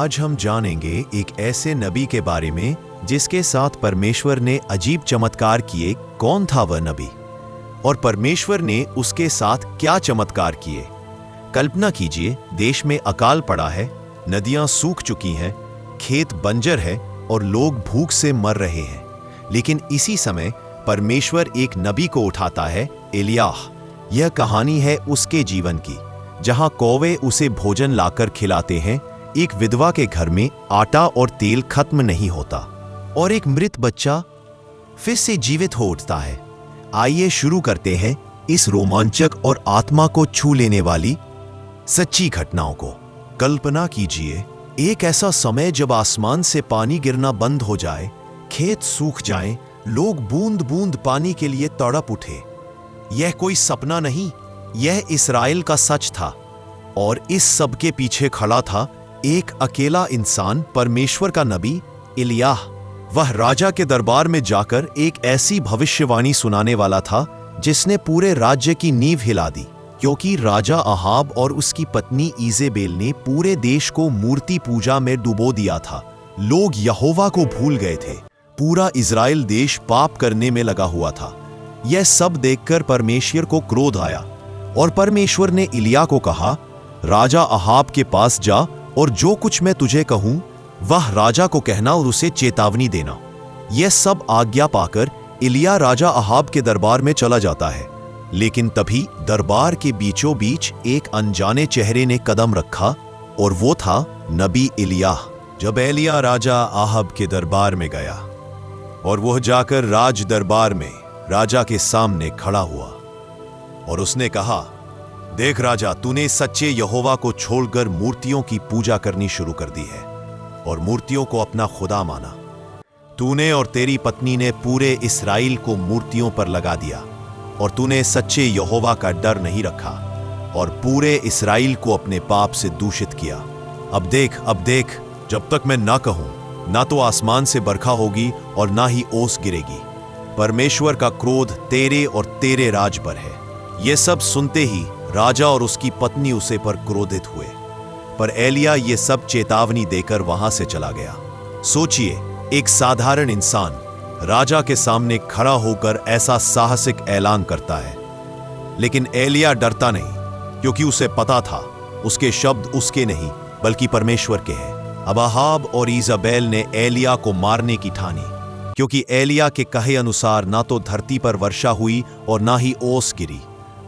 आज हम जानेंगे एक ऐसे नबी के बारे में जिसके साथ परमेश्वर ने अजीब चमत्कार किए। कौन था वह नबी और परमेश्वर ने उसके साथ क्या चमत्कार किए? कल्पना कीजिए, देश में अकाल पड़ा है, नदियां सूख चुकी हैं, खेत बंजर है और लोग भूख से मर रहे हैं। लेकिन इसी समय परमेश्वर एक नबी को उठाता है, एलियाह। यह कहानी है उसके जीवन की, जहां कौवे उसे भोजन लाकर खिलाते हैं, एक विधवा के घर में आटा और तेल खत्म नहीं होता और एक मृत बच्चा फिर से जीवित हो उठता है। आइए शुरू करते हैं इस रोमांचक और आत्मा को छू लेने वाली सच्ची घटनाओं को। कल्पना कीजिए, एक ऐसा समय जब आसमान से पानी गिरना बंद हो जाए, खेत सूख जाएं, लोग बूंद बूंद पानी के लिए तड़प उठे। यह कोई सपना नहीं, यह इस्राएल का सच था। और इस सब के पीछे खड़ा था एक अकेला इंसान, परमेश्वर का नबी एलियाह। वह राजा के दरबार में जाकर एक ऐसी भविष्यवाणी सुनाने वाला था जिसने पूरे राज्य की नींव हिला दी, क्योंकि राजा अहाब और उसकी पत्नी इजेबेल ने पूरे देश को मूर्ति पूजा में डुबो दिया था। लोग यहोवा को भूल गए थे। पूरा इस्राएल देश पाप करने में लगा हुआ था। यह सब देखकर परमेश्वर को क्रोध आया और परमेश्वर ने एलिय्याह को कहा, राजा अहाब के पास जा और जो कुछ मैं तुझे कहूं वह राजा को कहना और उसे चेतावनी देना। यह सब आज्ञा पाकर एलिय्याह राजा अहाब के दरबार में चला जाता है। लेकिन तभी दरबार के बीचों बीच एक अनजाने चेहरे ने कदम रखा और वो था नबी एलिय्याह। जब एलिय्याह राजा अहाब के दरबार में गया और वह जाकर राज दरबार में राजा के सामने खड़ा हुआ और उसने कहा, देख राजा, तूने सच्चे यहोवा को छोड़कर मूर्तियों की पूजा करनी शुरू कर दी है और मूर्तियों को अपना खुदा माना। तूने और तेरी पत्नी ने पूरे इस्राएल को मूर्तियों पर लगा दिया और तूने सच्चे यहोवा का डर नहीं रखा और पूरे इस्राएल को अपने पाप से दूषित किया। अब देख, जब तक मैं ना कहूं, ना तो आसमान से बरखा होगी और ना ही ओस गिरेगी। परमेश्वर का क्रोध तेरे और तेरे राज पर है। यह सब सुनते ही राजा और उसकी पत्नी उसे पर क्रोधित हुए, पर एलिय्याह ये सब चेतावनी देकर वहां से चला गया। सोचिए, एक साधारण इंसान राजा के सामने खड़ा होकर ऐसा साहसिक ऐलान करता है। लेकिन एलिय्याह डरता नहीं, क्योंकि उसे पता था उसके शब्द उसके नहीं बल्कि परमेश्वर के हैं। अब अहाब और इजेबेल ने एलिय्याह को मारने की ठानी, क्योंकि एलिय्याह के कहे अनुसार ना तो धरती पर वर्षा हुई और ना ही ओस गिरी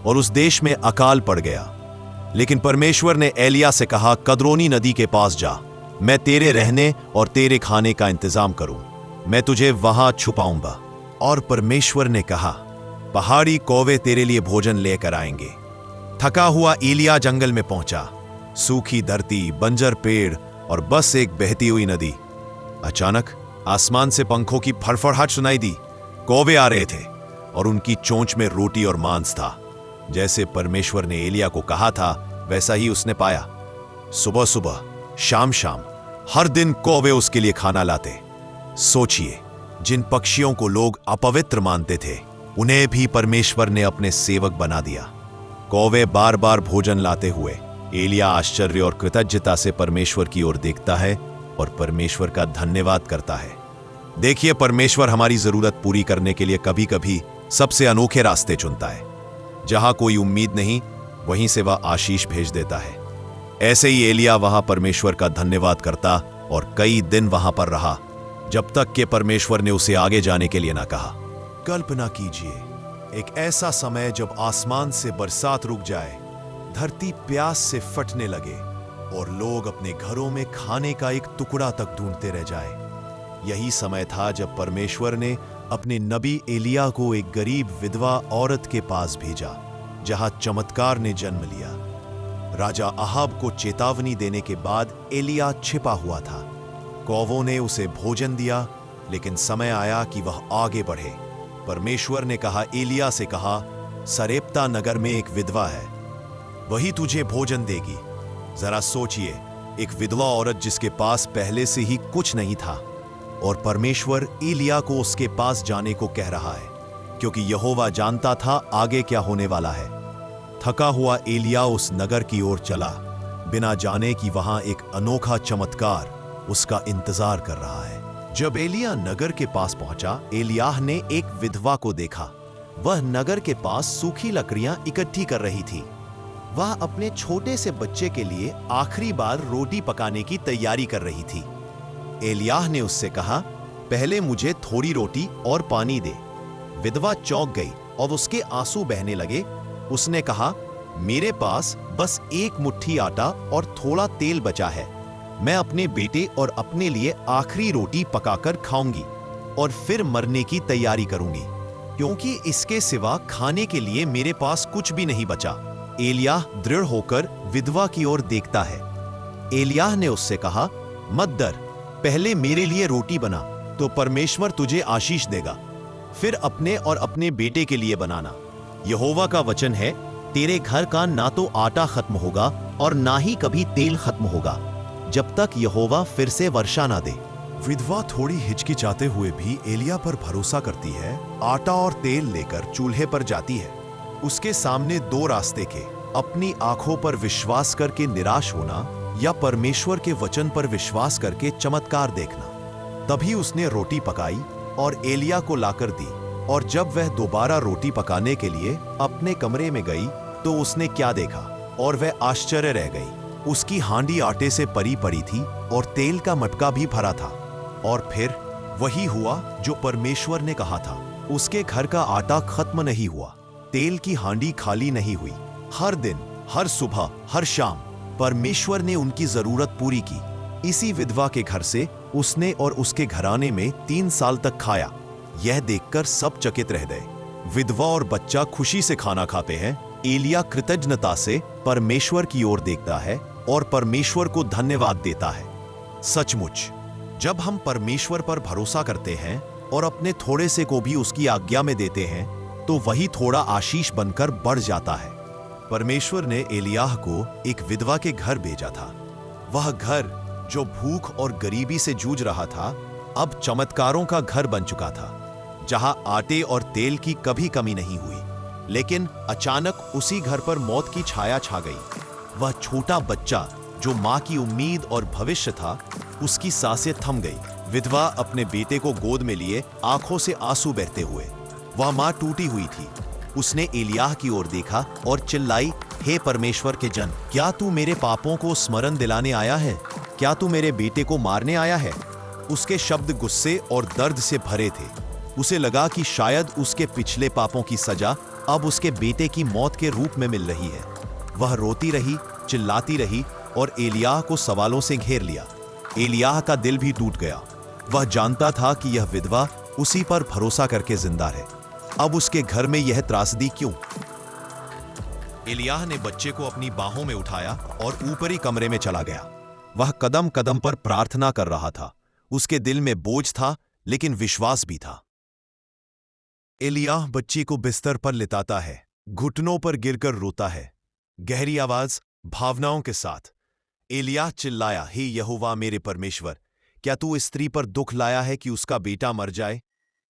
और उस देश में अकाल पड़ गया। लेकिन परमेश्वर ने एलिय्याह से कहा, कदरोनी नदी के पास जा, मैं तेरे रहने और तेरे खाने का इंतजाम करूं, मैं तुझे वहां छुपाऊंगा। और परमेश्वर ने कहा, पहाड़ी कौवे तेरे लिए भोजन लेकर आएंगे। थका हुआ एलिय्याह जंगल में पहुंचा। सूखी धरती, बंजर पेड़ और बस एक बहती हुई नदी। अचानक आसमान से पंखों की फड़फड़ाहट सुनाई दी। कौवे आ रहे थे और उनकी चोंच में रोटी और मांस था। जैसे परमेश्वर ने एलिय्याह को कहा था, वैसा ही उसने पाया। सुबह सुबह, शाम शाम, हर दिन कौवे उसके लिए खाना लाते। सोचिए, जिन पक्षियों को लोग अपवित्र मानते थे, उन्हें भी परमेश्वर ने अपने सेवक बना दिया। कौवे बार बार भोजन लाते हुए एलिय्याह आश्चर्य और कृतज्ञता से परमेश्वर की ओर देखता है और परमेश्वर का धन्यवाद करता है। देखिए, परमेश्वर हमारी जरूरत पूरी करने के लिए कभी कभी सबसे अनोखे रास्ते चुनता है। जहां कोई उम्मीद नहीं, वहीं से वह आशीष भेज देता है। ऐसे ही एलिय्याह वहां परमेश्वर का धन्यवाद करता और कई दिन वहां पर रहा, जब तक कि परमेश्वर ने उसे आगे जाने के लिए ना कहा। कल्पना कीजिए, एक ऐसा समय जब आसमान से बरसात रुक जाए, धरती प्यास से फटने लगे और लोग अपने घरों में खाने का एक टुकड़ा तक ढूंढते रह जाए। यही समय था जब परमेश्वर ने अपने नबी एलिय्याह को एक गरीब विधवा औरत के पास भेजा, जहां चमत्कार ने जन्म लिया। राजा अहाब को चेतावनी देने के बाद एलिय्याह छिपा हुआ था। कौवों ने उसे भोजन दिया, लेकिन समय आया कि वह आगे बढ़े। परमेश्वर ने कहा, एलिय्याह से कहा, सरेप्ता नगर में एक विधवा है, वही तुझे भोजन देगी। जरा सोचिए, एक विधवा औरत जिसके पास पहले से ही कुछ नहीं था, और परमेश्वर एलिय्याह को उसके पास जाने को कह रहा है, क्योंकि यहोवा जानता था आगे क्या होने वाला है। थका हुआ एलिय्याह उस नगर की ओर चला, बिना जाने कि वहां एक अनोखा चमत्कार उसका इंतजार कर रहा है। जब एलिया नगर के पास पहुंचा, एलियाह ने एक विधवा को देखा। वह नगर के पास सूखी लकड़ियां इकट्ठी कर रही थी। वह अपने छोटे से बच्चे के लिए आखिरी बार रोटी पकाने की तैयारी कर रही थी। एलियाह ने उससे कहा, पहले मुझे थोड़ी रोटी और पानी दे। विधवा चौंक गई और उसके आंसू बहने लगे। उसने कहा, मेरे पास बस एक मुट्ठी आटा और थोड़ा तेल बचा है। मैं अपने बेटे और अपने लिए आखिरी रोटी पकाकर खाऊंगी और फिर मरने की तैयारी करूंगी, क्योंकि इसके सिवा खाने के लिए मेरे पास कुछ भी नहीं बचा। एलियाह दृढ़ होकर विधवा की ओर देखता है। एलियाह ने उससे कहा, मत डर, पहले मेरे लिए रोटी बना, तो परमेश्वर तुझे आशीष देगा। फिर अपने और अपने बेटे के लिए बनाना। यहोवा का वचन है, तेरे घर का ना तो आटा खत्म होगा और ना ही कभी तेल खत्म होगा, जब तक यहोवा फिर से वर्षा ना दे। विधवा थोड़ी हिचकिचाते हुए भी एलिया पर भरोसा करती है। आटा और तेल लेकर चूल्हे पर जाती है। उसके सामने दो रास्ते थे, अपनी आंखों पर विश्वास करके निराश होना या परमेश्वर के वचन पर विश्वास करके चमत्कार देखना। तभी उसने रोटी पकाई और एलिया को लाकर दी, और जब वह दोबारा रोटी पकाने के लिए अपने कमरे में गई तो उसने क्या देखा, और वह आश्चर्य रह गई। उसकी हांडी आटे से परी पड़ी थी और तेल का मटका भी भरा था। और फिर वही हुआ जो परमेश्वर ने कहा था। उसके घर का आटा खत्म नहीं हुआ, तेल की हांडी खाली नहीं हुई। हर दिन, हर सुबह, हर शाम परमेश्वर ने उनकी जरूरत पूरी की। इसी विधवा के घर से उसने और उसके घराने में 3 साल तक खाया। यह देखकर सब चकित रह गए। विधवा और बच्चा खुशी से खाना खाते हैं। एलिया कृतज्ञता से परमेश्वर की ओर देखता है और परमेश्वर को धन्यवाद देता है। सचमुच, जब हम परमेश्वर पर भरोसा करते हैं और अपने थोड़े से को भी उसकी आज्ञा में देते हैं, तो वही थोड़ा आशीष बनकर बढ़ जाता है। परमेश्वर ने एलियाह को एक विधवा के घर भेजा था। वह घर, जो भूख और गरीबी से जूझ रहा था, अब चमत्कारों का घर बन चुका था, जहां आटे और तेल की कभी कमी नहीं हुई। लेकिन अचानक उसी घर पर मौत की छाया छा गई। वह छोटा बच्चा, जो मां की उम्मीद और भविष्य था, उसकी सांसें थम गई। विधवा अपने बेटे को गोद में लिए आंखों से आंसू बहते हुए, वह मां टूटी हुई थी। उसने एलियाह की ओर देखा और चिल्लाई, हे परमेश्वर के जन, क्या तू मेरे पापों को स्मरण दिलाने आया है? क्या तू मेरे बेटे को मारने आया है? उसके शब्द गुस्से और दर्द से भरे थे। उसे लगा कि शायद उसके पिछले पापों की सजा अब उसके बेटे की मौत के रूप में मिल रही है। वह रोती रही, चिल्लाती रही और एलियाह को सवालों से घेर लिया। एलियाह का दिल भी टूट गया। वह जानता था कि यह विधवा उसी पर भरोसा करके जिंदा है। अब उसके घर में यह त्रासदी क्यों? एलियाह ने बच्चे को अपनी बाहों में उठाया और ऊपरी कमरे में चला गया। वह कदम कदम पर प्रार्थना कर रहा था। उसके दिल में बोझ था, लेकिन विश्वास भी था। एलियाह बच्ची को बिस्तर पर लिटाता है, घुटनों पर गिरकर रोता है, गहरी आवाज, भावनाओं के साथ। एलियाह चिल्लाया, हे यहोवा मेरे परमेश्वर, क्या तू इस स्त्री पर दुख लाया है कि उसका बेटा मर जाए?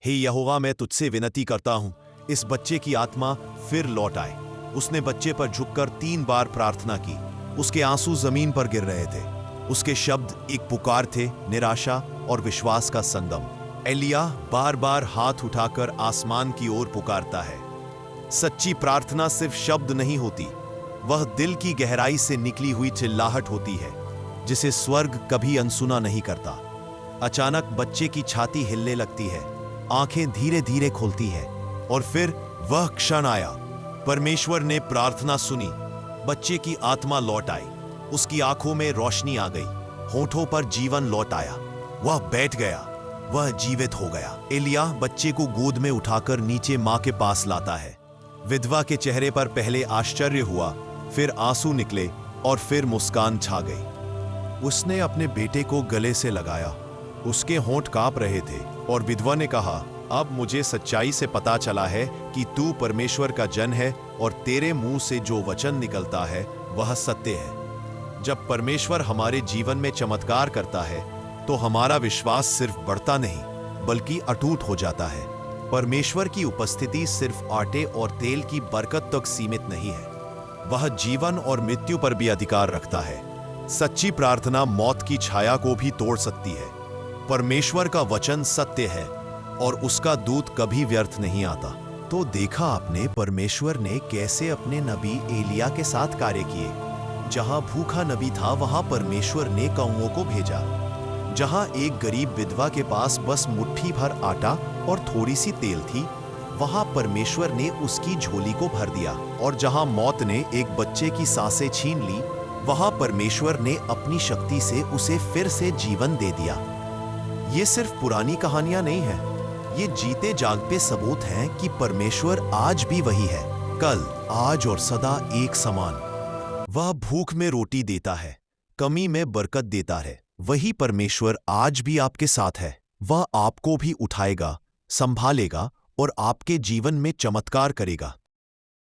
हे यहोवा, मैं तुझसे विनती करता हूं, इस बच्चे की आत्मा फिर लौट आए। उसने बच्चे पर झुककर 3 बार प्रार्थना की। उसके आंसू जमीन पर गिर रहे थे। उसके शब्द एक पुकार थे, निराशा और विश्वास का संगम। एलियाह बार बार हाथ उठाकर आसमान की ओर पुकारता है। सच्ची प्रार्थना सिर्फ शब्द नहीं होती, वह दिल की गहराई से निकली हुई चिल्लाहट होती है, जिसे स्वर्ग कभी अनसुना नहीं करता। अचानक बच्चे की छाती हिलने लगती है, आंखें धीरे धीरे खुलती हैं, और फिर वह क्षण आया। परमेश्वर ने प्रार्थना सुनी। बच्चे की आत्मा लौट आई। उसकी आंखों में रोशनी आ गई, होठों पर जीवन लौट आया। वह बैठ गया, वह जीवित हो गया। एलियाह बच्चे को गोद में उठाकर नीचे मां के पास लाता है। विधवा के चेहरे पर पहले आश्चर्य हुआ, फिर आंसू निकले और फिर मुस्कान छा गई। उसने अपने बेटे को गले से लगाया। उसके होंठ कांप रहे थे और विधवा ने कहा, अब मुझे सच्चाई से पता चला है कि तू परमेश्वर का जन है और तेरे मुंह से जो वचन निकलता है वह सत्य है। जब परमेश्वर हमारे जीवन में चमत्कार करता है तो हमारा विश्वास सिर्फ बढ़ता नहीं बल्कि अटूट हो जाता है। परमेश्वर की उपस्थिति सिर्फ आटे और तेल की बरकत तक सीमित नहीं है, वह जीवन और मृत्यु पर भी अधिकार रखता है। सच्ची प्रार्थना मौत की छाया को भी तोड़ सकती है। परमेश्वर का वचन सत्य है और उसका दूत कभी व्यर्थ नहीं आता। तो देखा आपने परमेश्वर ने कैसे अपने नबी एलिया के साथ कार्य किए। जहां भूखा नबी था वहां परमेश्वर ने कौओं को भेजा। जहां एक गरीब विधवा के पास बस मुट्ठी भर आटा और थोड़ी सी तेल थी, वहां परमेश्वर ने उसकी झोली को भर दिया। और जहां मौत ने एक बच्चे की सांसें छीन ली, वहां परमेश्वर ने अपनी शक्ति से उसे फिर से जीवन दे दिया। ये सिर्फ पुरानी कहानियां नहीं है, ये जीते जागते सबूत हैं कि परमेश्वर आज भी वही है, कल, आज और सदा एक समान। वह भूख में रोटी देता है, कमी में बरकत देता है। वही परमेश्वर आज भी आपके साथ है। वह आपको भी उठाएगा, संभालेगा और आपके जीवन में चमत्कार करेगा।